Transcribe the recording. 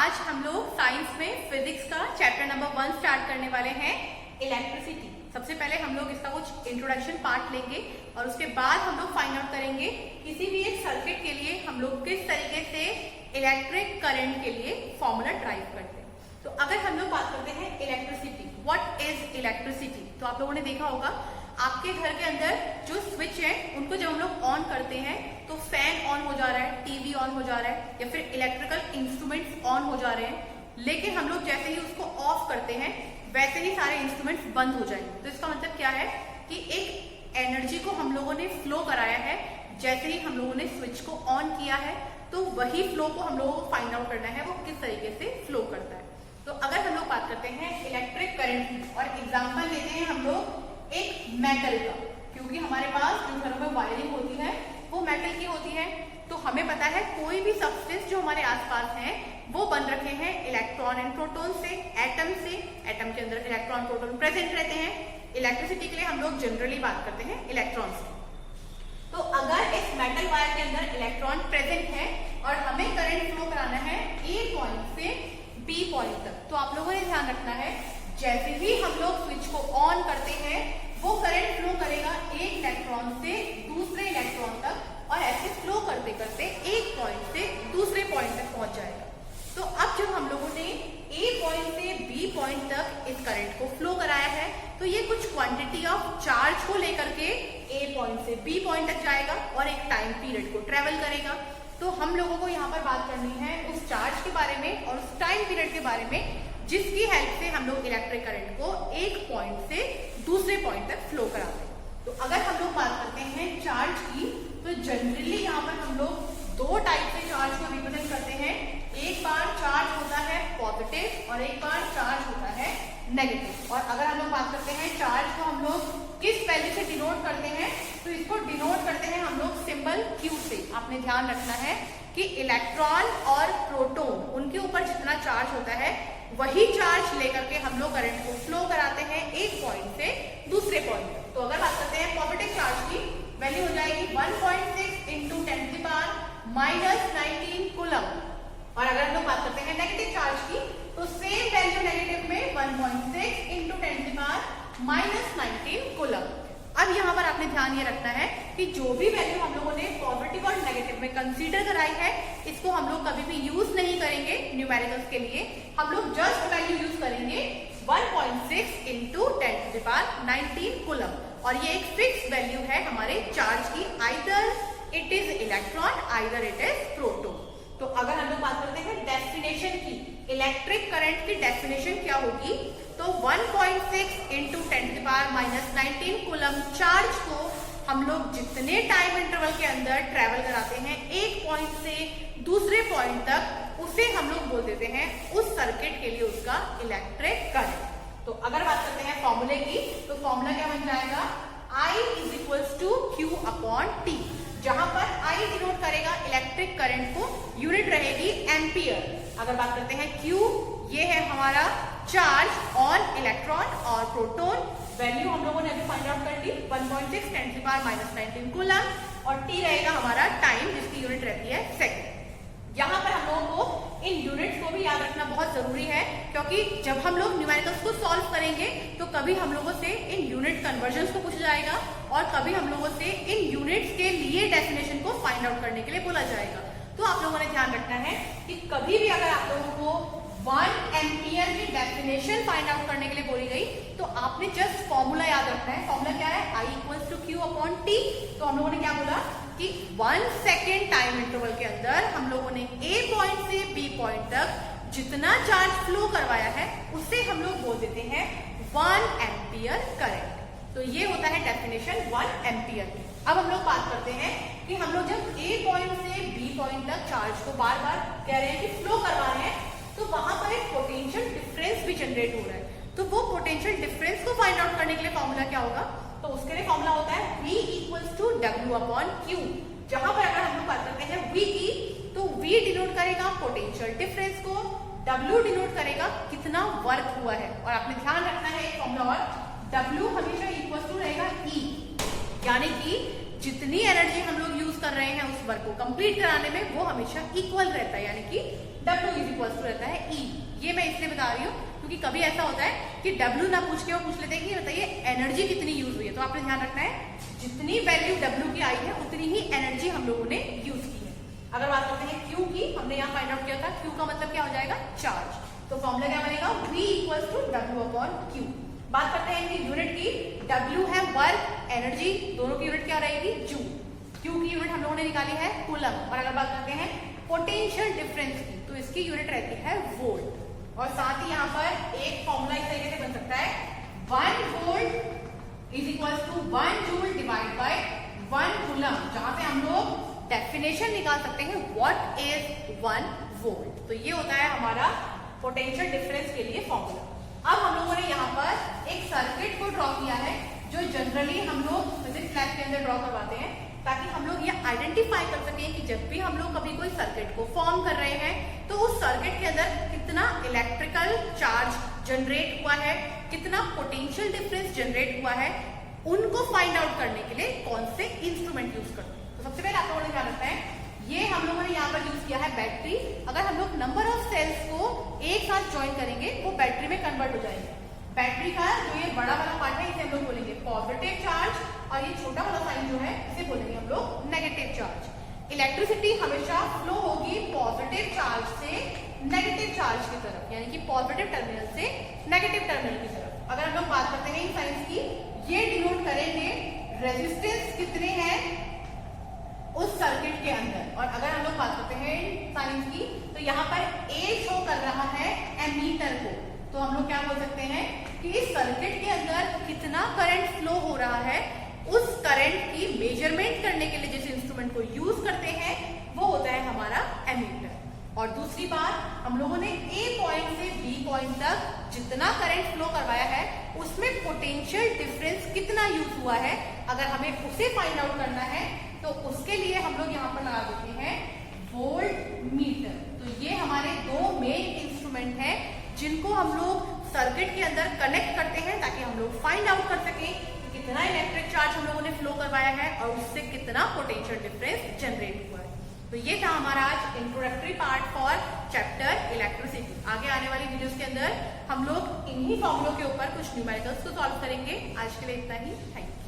आज हम लोग साइंस में फिजिक्स का चैप्टर नंबर 1 स्टार्ट करने वाले हैं, इलेक्ट्रिसिटी। सबसे पहले हम लोग इसका कुछ इंट्रोडक्शन पार्ट लेंगे और उसके बाद हम लोग फाइंड आउट करेंगे किसी भी एक सर्किट के लिए हम लोग किस तरीके से इलेक्ट्रिक करंट के लिए फॉर्मूला ड्राइव करते हैं। तो अगर हम लोग बात करते हैं इलेक्ट्रिसिटी, व्हाट इज इलेक्ट्रिसिटी, तो आप लोगों ने देखा होगा आपके घर के अंदर जो स्विच है उनको जब हम लोग ऑन करते हैं तो फैन ऑन हो जा रहा है, टीवी ऑन हो जा रहा है या फिर इलेक्ट्रिकल इंस्ट्रूमेंट्स ऑन हो जा रहे हैं। लेकिन हम लोग जैसे ही उसको ऑफ करते हैं वैसे ही सारे इंस्ट्रूमेंट्स बंद हो जाएंगे। तो इसका मतलब क्या है कि एक एनर्जी को हम लोगों ने फ्लो कराया है, जैसे ही हम लोगों ने स्विच को ऑन किया है तो वही फ्लो को हम लोगों को फाइंड आउट करना है वो किस तरीके से फ्लो करता है। तो अगर हम लोग बात करते हैं इलेक्ट्रिक करंट की और एग्जाम्पल लेते हैं हम लोग एक मेटल का, क्योंकि हमारे पास जो घरों में वायरिंग होती है वो मेटल की होती है। तो हमें पता है कोई भी सब्सटेंस जो हमारे आसपास हैं वो बन रखे हैं इलेक्ट्रॉन एंड प्रोटॉन से, एटम से। एटम के अंदर इलेक्ट्रॉन प्रोटॉन प्रेजेंट रहते हैं। इलेक्ट्रिसिटी के लिए हम लोग जनरली बात करते हैं इलेक्ट्रॉन से। तो अगर इस मेटल वायर के अंदर इलेक्ट्रॉन प्रेजेंट है और हमें करंट फ्लो कराना है ए पॉइंट से बी पॉइंट तक, तो आप लोगों ने ध्यान रखना है जैसे ही हम लोग स्विच को ऑन करते हैं वो करंट फ्लो करेगा एक इलेक्ट्रॉन से दूसरे इलेक्ट्रॉन तक और ऐसे फ्लो करते करते एक पॉइंट से दूसरे पॉइंट तक पहुंच जाएगा। तो अब जब हम लोगों ने ए पॉइंट से बी पॉइंट तक इस करंट को फ्लो कराया है तो ये कुछ क्वांटिटी ऑफ चार्ज को लेकर के ए पॉइंट से बी पॉइंट तक जाएगा और एक टाइम पीरियड को ट्रेवल करेगा। तो हम लोगों को यहाँ पर बात करनी है उस चार्ज के बारे में और उस टाइम पीरियड के बारे में जिसकी हेल्प से हम लोग इलेक्ट्रिक करंट को एक पॉइंट से दूसरे पॉइंट तक फ्लो कराते हैं। तो अगर हम लोग बात करते हैं चार्ज की, तो जनरली यहाँ पर हम लोग दो टाइप से चार्ज को रिप्रेजेंट करते हैं। एक बार चार्ज होता है पॉजिटिव और एक बार चार्ज होता है नेगेटिव। और अगर हम लोग बात करते हैं चार्ज को हम लोग किस वैल्यू से डिनोट करते हैं, तो इसको डिनोट करते हैं हम लोग सिंबल Q से। आपने ध्यान रखना है कि इलेक्ट्रॉन और प्रोटॉन उनके ऊपर जितना चार्ज होता है वही चार्ज लेकर के हम लोग करंट को फ्लो कराते हैं एक पॉइंट से दूसरे पॉइंट तक। तो अगर बात करते हैं पॉजिटिव चार्ज की, वैल्यू हो जाएगी 1.6 इंटू 10⁻⁻19 कूलम। और अगर हम लोग बात करते हैं नेगेटिव चार्ज की, तो सेम वैल्यू नेगेटिव में 1.6 इंटू 10⁻⁻19 कूलम। अब यहाँ पर आपने ध्यान ये रखना है कि जो भी वैल्यू हम लोगों ने पॉजिटिव और नेगेटिव में कंसीडर कराई है इसको हम लोग कभी भी यूज नहीं करेंगे न्यूमेरिकल्स के लिए। हम लोग जस्ट वैल्यू यूज करेंगे 1.6 इंटू 10⁻19 कूलम। और ये एक फिक्स वैल्यू है हमारे चार्ज की, either it is electron either it is proton. तो अगर हम लोग बात करते हैं डेफिनेशन की, इलेक्ट्रिक करंट की डेफिनेशन क्या होगी, तो 1.6 इंटू 10⁻⁻19 कूलम चार्ज को हम लोग जितने टाइम इंटरवल के अंदर ट्रेवल कराते हैं एक पॉइंट से दूसरे पॉइंट तक, उसे हम लोग बोल देते हैं उस सर्किट के लिए उसका इलेक्ट्रिक करंट। तो अगर बात करते हैं फॉर्मूले की, तो फॉर्मूला क्या बन जाएगा, I is equals to Q upon T, जहां पर I डिनोट करेगा इलेक्ट्रिक करंट को, यूनिट रहेगी एम्पियर। अगर बात करते हैं Q, ये है हमारा चार्ज ऑन इलेक्ट्रॉन और प्रोटॉन। वैल्यू हम लोगों ने अभी फाइंड आउट कर ली 1.6 10⁻⁻19 कूलम, और T रहेगा हमारा टाइम जिसकी यूनिट रहती है सेकंड। यहाँ पर हम लोगों को इन यूनिट्स को भी याद रखना बहुत जरूरी है, क्योंकि जब हम लोग न्यूमेरिकल्स को सॉल्व करेंगे तो कभी हम लोगों से इन यूनिट कन्वर्जन्स को पूछा जाएगा और कभी हम लोगों से इन यूनिट्स के लिए डेफिनेशन को फाइंड आउट करने के लिए बोला जाएगा। तो आप लोगों ने ध्यान रखना है कि कभी भी अगर आप लोगों को 1 एम्पियर की डेफिनेशन फाइंड आउट करने के लिए बोली गई तो आपने जस्ट फॉर्मूला याद रखना है। फॉर्मूला क्या है, I equals to Q upon T। तो हम लोगों ने क्या बोला कि 1 सेकेंड टाइम इंटरवल के अंदर हम लोगों ने A पॉइंट से B पॉइंट तक जितना चार्ज फ्लो करवाया है उसे हम लोग बोल देते हैं 1 एम्पियर करंट। तो ये होता है डेफिनेशन 1 एम्पियर की। अब हम लोग बात करते हैं कि हम लोग जब A पॉइंट से B पॉइंट तक चार्ज को बार बार कह रहे हैं कि फ्लो करवा रहे हैं, तो वहां पर एक पोटेंशियल डिफरेंस भी जनरेट हो रहा है। तो वो पोटेंशियल डिफरेंस को फाइंड आउट करने के लिए फॉर्मूला क्या होगा, तो उसके लिए फॉर्मूला होता है V equals to W upon Q। जहां पर अगर हम लोग बात करते हैं V की, तो V डिनोट करेगा पोटेंशियल डिफरेंस को, W डिनोट करेगा कितना वर्क हुआ है। और आपने ध्यान रखना है एक फॉर्मूला और, W हमेशा इक्वल्स टू रहेगा E, यानी कि जितनी एनर्जी हम लोग यूज कर रहे हैं उस वर्क को कंप्लीट कराने में वो हमेशा इक्वल रहता है, यानी कि W इज इक्वल टू रहता है E। ये मैं इसलिए बता रही हूँ क्योंकि कभी ऐसा होता है कि W ना पूछ के वो पूछ लेते हैं कि बताइए एनर्जी कितनी यूज हुई है, तो आपने ध्यान रखना है जितनी वैल्यू W की आई है उतनी ही एनर्जी हम लोगों ने यूज की है। अगर बात करते हैं Q की, हमने यहाँ फाइंड आउट किया था Q का मतलब क्या हो जाएगा, चार्ज। तो फॉर्मूला क्या बनेगा, V equal to W upon Q। बात करते हैं इनकी यूनिट की, W है वर्क, एनर्जी, दोनों की यूनिट क्या रहेगी, जूल। Q की यूनिट हम लोगों ने निकाली है कूलम। और अगर बात करते हैं पोटेंशियल डिफरेंस की, तो इसकी यूनिट रहती है वोल्ट। और साथ ही यहाँ पर एक फॉर्मूला इस तरीके से बन सकता है, 1 volt is equal to 1 joule divide by 1 coulomb, जहां से हम लोग डेफिनेशन निकाल सकते हैं व्हाट इज 1 वोल्ट। तो ये होता है हमारा पोटेंशियल डिफरेंस के लिए फॉर्मूला। अब हम लोगों ने यहाँ पर एक सर्किट को ड्रॉ किया है जो जनरली हम लोग फिजिक्स लैब के अंदर ड्रॉ करवाते हैं, ताकि हम लोग ये आइडेंटिफाई कर सकें कि जब भी हम लोग कभी कोई सर्किट को फॉर्म कर रहे हैं तो उस सर्किट के अंदर कितना इलेक्ट्रिकल चार्ज जनरेट हुआ है, कितना पोटेंशियल डिफरेंस जनरेट हुआ है, उनको फाइंड आउट करने के लिए कौन से इंस्ट्रूमेंट यूज करते हैं। तो सबसे पहले आप लोगों ने ध्यान रखना है, ये हम लोगों ने यहाँ पर यूज किया है बैटरी। अगर हम लोग नंबर ऑफ सेल्स को एक साथ ज्वाइन करेंगे वो बैटरी में कन्वर्ट हो जाएंगे। बैटरी का जो ये बड़ा वाला पार्ट है इसे हम लोग बोलेंगे पॉजिटिव चार्ज, और ये छोटा वाला साइन जो है इसे बोलेंगे हम लोग नेगेटिव चार्ज। इलेक्ट्रिसिटी हमेशा फ्लो होगी पॉजिटिव चार्ज से नेगेटिव चार्ज की तरफ, यानी कि पॉजिटिव टर्मिनल से नेगेटिव टर्मिनल की तरफ। अगर हम लोग बात करते हैं इन साइंस की, ये डिनोट करेंगे रेजिस्टेंस कितने हैं उस सर्किट के अंदर। और अगर हम लोग बात करते हैं साइंस की, तो यहाँ पर A शो कर रहा है एमीटर को, तो हम लोग क्या बोल सकते हैं कि इस सर्किट के अंदर कितना करंट फ्लो हो रहा है, उस करंट की मेजरमेंट करने के लिए जिस इंस्ट्रूमेंट को यूज करते हैं वो होता है हमारा एमीटर। और दूसरी बात, हम लोगों ने A पॉइंट से B पॉइंट तक जितना करंट फ्लो करवाया है उसमें पोटेंशियल डिफरेंस कितना यूज हुआ है, अगर हमें उसे फाइंड आउट करना है तो उसके लिए हम लोग यहाँ पर लगा देते हैं वोल्ट मीटर। तो ये हमारे दो मेन इंस्ट्रूमेंट हैं जिनको हम लोग सर्किट के अंदर कनेक्ट करते हैं, ताकि हम लोग फाइंड आउट कर सकें कि कितना इलेक्ट्रिक चार्ज हम लोगों ने फ्लो करवाया है और उससे कितना पोटेंशियल डिफरेंस जनरेट हुआ है। तो ये था हमारा आज introductory part for chapter electricity. आगे आने वाली वीडियोस के अंदर हम लोग इन्हीं फॉर्मूलों के ऊपर कुछ न्यूमेरिकल्स को सॉल्व करेंगे। आज के लिए इतना ही, थैंक यू।